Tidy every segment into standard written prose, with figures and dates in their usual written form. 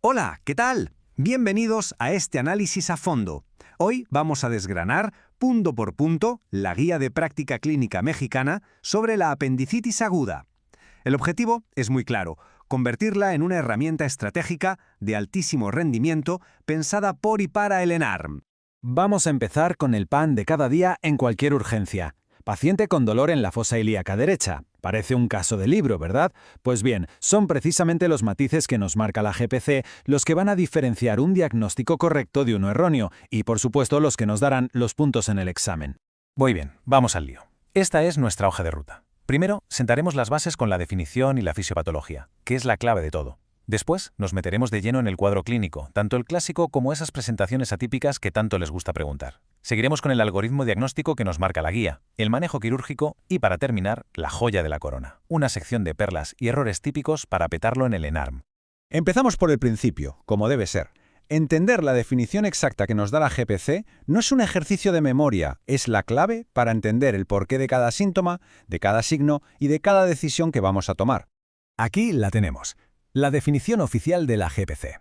Hola, ¿qué tal? Bienvenidos a este análisis a fondo. Hoy vamos a desgranar, punto por punto, la guía de práctica clínica mexicana sobre la apendicitis aguda. El objetivo es muy claro, convertirla en una herramienta estratégica de altísimo rendimiento pensada por y para el ENARM. Vamos a empezar con el pan de cada día en cualquier urgencia. Paciente con dolor en la fosa ilíaca derecha. Parece un caso de libro, ¿verdad? Pues bien, son precisamente los matices que nos marca la GPC los que van a diferenciar un diagnóstico correcto de uno erróneo y, por supuesto, los que nos darán los puntos en el examen. Muy bien, vamos al lío. Esta es nuestra hoja de ruta. Primero, sentaremos las bases con la definición y la fisiopatología, que es la clave de todo. Después, nos meteremos de lleno en el cuadro clínico, tanto el clásico como esas presentaciones atípicas que tanto les gusta preguntar. Seguiremos con el algoritmo diagnóstico que nos marca la guía, el manejo quirúrgico y, para terminar, la joya de la corona, una sección de perlas y errores típicos para petarlo en el ENARM. Empezamos por el principio, como debe ser. Entender la definición exacta que nos da la GPC no es un ejercicio de memoria, es la clave para entender el porqué de cada síntoma, de cada signo y de cada decisión que vamos a tomar. Aquí la tenemos, la definición oficial de la GPC.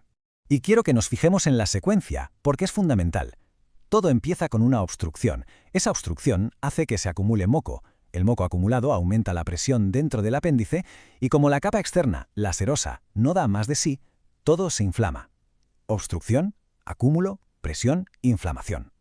Y quiero que nos fijemos en la secuencia, porque es fundamental. Todo empieza con una obstrucción. Esa obstrucción hace que se acumule moco. El moco acumulado aumenta la presión dentro del apéndice y como la capa externa, la serosa, no da más de sí, todo se inflama. Obstrucción, acúmulo, presión, inflamación.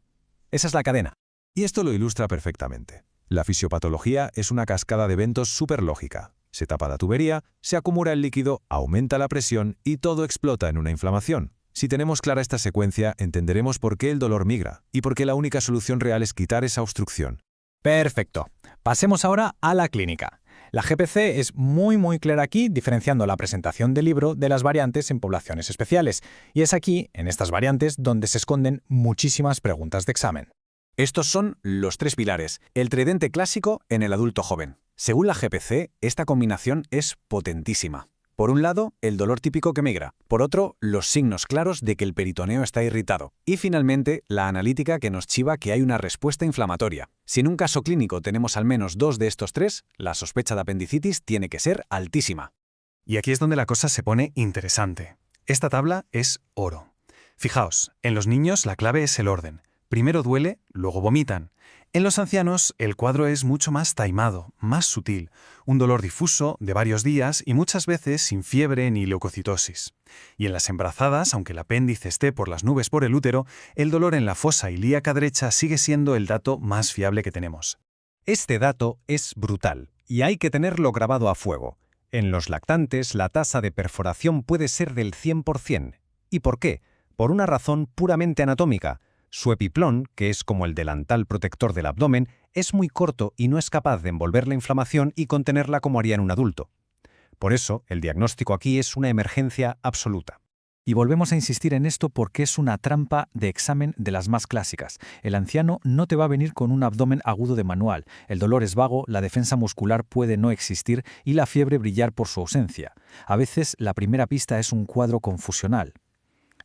Esa es la cadena. Y esto lo ilustra perfectamente. La fisiopatología es una cascada de eventos superlógica. Se tapa la tubería, se acumula el líquido, aumenta la presión y todo explota en una inflamación. Si tenemos clara esta secuencia, entenderemos por qué el dolor migra y por qué la única solución real es quitar esa obstrucción. Perfecto. Pasemos ahora a la clínica. La GPC es muy clara aquí, diferenciando la presentación del libro de las variantes en poblaciones especiales. Y es aquí, en estas variantes, donde se esconden muchísimas preguntas de examen. Estos son los tres pilares, el tridente clásico en el adulto joven. Según la GPC, esta combinación es potentísima. Por un lado, el dolor típico que migra. Por otro, los signos claros de que el peritoneo está irritado. Y finalmente, la analítica que nos chiva que hay una respuesta inflamatoria. Si en un caso clínico tenemos al menos dos de estos tres, la sospecha de apendicitis tiene que ser altísima. Y aquí es donde la cosa se pone interesante. Esta tabla es oro. Fijaos, en los niños la clave es el orden. Primero duele, luego vomitan. En los ancianos, el cuadro es mucho más taimado, más sutil, un dolor difuso de varios días y muchas veces sin fiebre ni leucocitosis. Y en las embarazadas, aunque el apéndice esté por las nubes por el útero, el dolor en la fosa ilíaca derecha sigue siendo el dato más fiable que tenemos. Este dato es brutal y hay que tenerlo grabado a fuego. En los lactantes, la tasa de perforación puede ser del 100%. ¿Y por qué? Por una razón puramente anatómica. Su epiplón, que es como el delantal protector del abdomen, es muy corto y no es capaz de envolver la inflamación y contenerla como haría en un adulto. Por eso, el diagnóstico aquí es una emergencia absoluta. Y volvemos a insistir en esto porque es una trampa de examen de las más clásicas. El anciano no te va a venir con un abdomen agudo de manual. El dolor es vago, la defensa muscular puede no existir y la fiebre brillar por su ausencia. A veces, la primera pista es un cuadro confusional.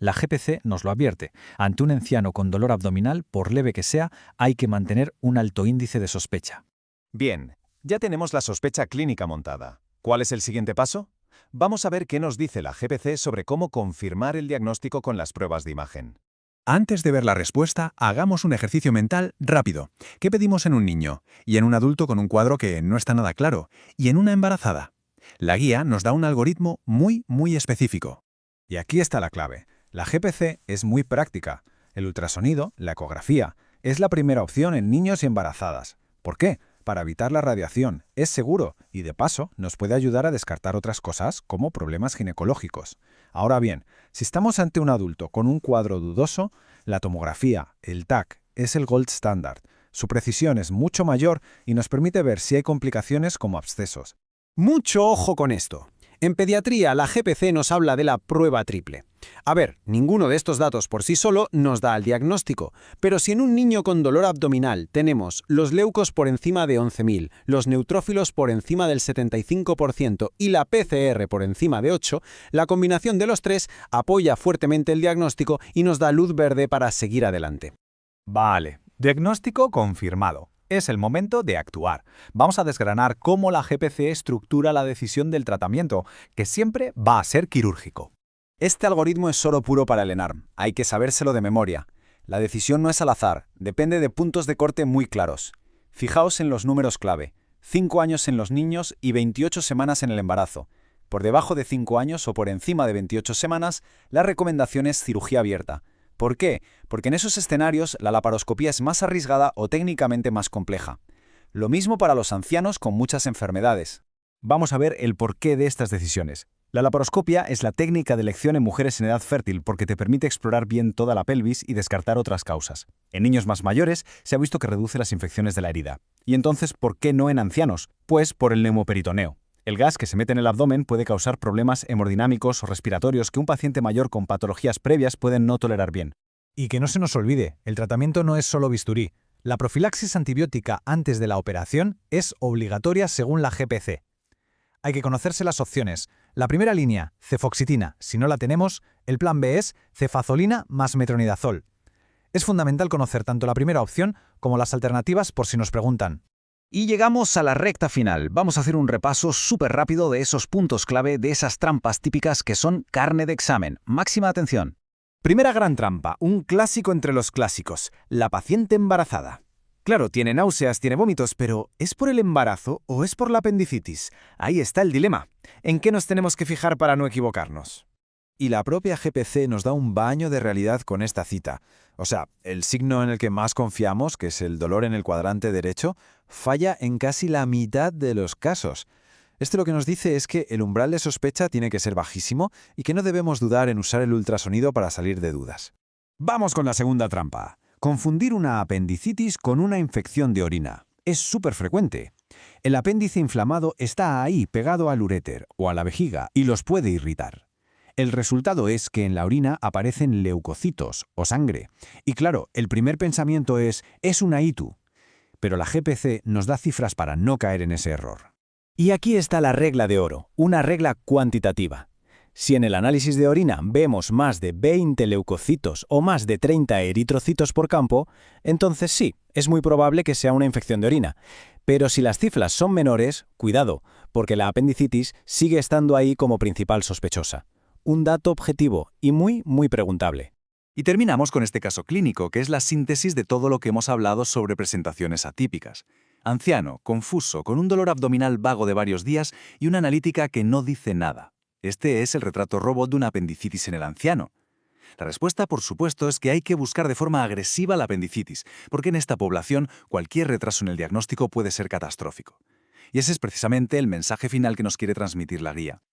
La GPC nos lo advierte. Ante un anciano con dolor abdominal, por leve que sea, hay que mantener un alto índice de sospecha. Bien, ya tenemos la sospecha clínica montada. ¿Cuál es el siguiente paso? Vamos a ver qué nos dice la GPC sobre cómo confirmar el diagnóstico con las pruebas de imagen. Antes de ver la respuesta, hagamos un ejercicio mental rápido. ¿Qué pedimos en un niño? Y en un adulto con un cuadro que no está nada claro. Y en una embarazada. La guía nos da un algoritmo muy específico. Y aquí está la clave. La GPC es muy práctica. El ultrasonido, la ecografía, es la primera opción en niños y embarazadas. ¿Por qué? Para evitar la radiación. Es seguro y, de paso, nos puede ayudar a descartar otras cosas como problemas ginecológicos. Ahora bien, si estamos ante un adulto con un cuadro dudoso, la tomografía, el TAC, es el gold standard. Su precisión es mucho mayor y nos permite ver si hay complicaciones como abscesos. Mucho ojo con esto. En pediatría, la GPC nos habla de la prueba triple. A ver, ninguno de estos datos por sí solo nos da el diagnóstico, pero si en un niño con dolor abdominal tenemos los leucos por encima de 11.000, los neutrófilos por encima del 75% y la PCR por encima de 8, la combinación de los tres apoya fuertemente el diagnóstico y nos da luz verde para seguir adelante. Vale, diagnóstico confirmado. Es el momento de actuar. Vamos a desgranar cómo la GPC estructura la decisión del tratamiento, que siempre va a ser quirúrgico. Este algoritmo es oro puro para el ENARM, hay que sabérselo de memoria. La decisión no es al azar, depende de puntos de corte muy claros. Fijaos en los números clave: 5 años en los niños y 28 semanas en el embarazo. Por debajo de 5 años o por encima de 28 semanas, la recomendación es cirugía abierta. ¿Por qué? Porque en esos escenarios la laparoscopía es más arriesgada o técnicamente más compleja. Lo mismo para los ancianos con muchas enfermedades. Vamos a ver el porqué de estas decisiones. La laparoscopia es la técnica de elección en mujeres en edad fértil porque te permite explorar bien toda la pelvis y descartar otras causas. En niños más mayores se ha visto que reduce las infecciones de la herida. ¿Y entonces por qué no en ancianos? Pues por el neumoperitoneo. El gas que se mete en el abdomen puede causar problemas hemodinámicos o respiratorios que un paciente mayor con patologías previas puede no tolerar bien. Y que no se nos olvide, el tratamiento no es solo bisturí. La profilaxis antibiótica antes de la operación es obligatoria según la GPC. Hay que conocerse las opciones. La primera línea, cefoxitina. Si no la tenemos, el plan B es cefazolina más metronidazol. Es fundamental conocer tanto la primera opción como las alternativas por si nos preguntan. Y llegamos a la recta final. Vamos a hacer un repaso súper rápido de esos puntos clave, de esas trampas típicas que son carne de examen. Máxima atención. Primera gran trampa, un clásico entre los clásicos, la paciente embarazada. Claro, tiene náuseas, tiene vómitos, pero ¿es por el embarazo o es por la apendicitis? Ahí está el dilema. ¿En qué nos tenemos que fijar para no equivocarnos? Y la propia GPC nos da un baño de realidad con esta cita. O sea, el signo en el que más confiamos, que es el dolor en el cuadrante derecho, falla en casi la mitad de los casos. Esto lo que nos dice es que el umbral de sospecha tiene que ser bajísimo y que no debemos dudar en usar el ultrasonido para salir de dudas. Vamos con la segunda trampa. Confundir una apendicitis con una infección de orina. Es súper frecuente. El apéndice inflamado está ahí, pegado al uréter o a la vejiga, y los puede irritar. El resultado es que en la orina aparecen leucocitos o sangre. Y claro, el primer pensamiento es una ITU. Pero la GPC nos da cifras para no caer en ese error. Y aquí está la regla de oro, una regla cuantitativa. Si en el análisis de orina vemos más de 20 leucocitos o más de 30 eritrocitos por campo, entonces sí, es muy probable que sea una infección de orina. Pero si las cifras son menores, cuidado, porque la apendicitis sigue estando ahí como principal sospechosa. Un dato objetivo y muy preguntable. Y terminamos con este caso clínico, que es la síntesis de todo lo que hemos hablado sobre presentaciones atípicas. Anciano, confuso, con un dolor abdominal vago de varios días y una analítica que no dice nada. Este es el retrato robot de una apendicitis en el anciano. La respuesta, por supuesto, es que hay que buscar de forma agresiva la apendicitis, porque en esta población cualquier retraso en el diagnóstico puede ser catastrófico. Y ese es precisamente el mensaje final que nos quiere transmitir la guía.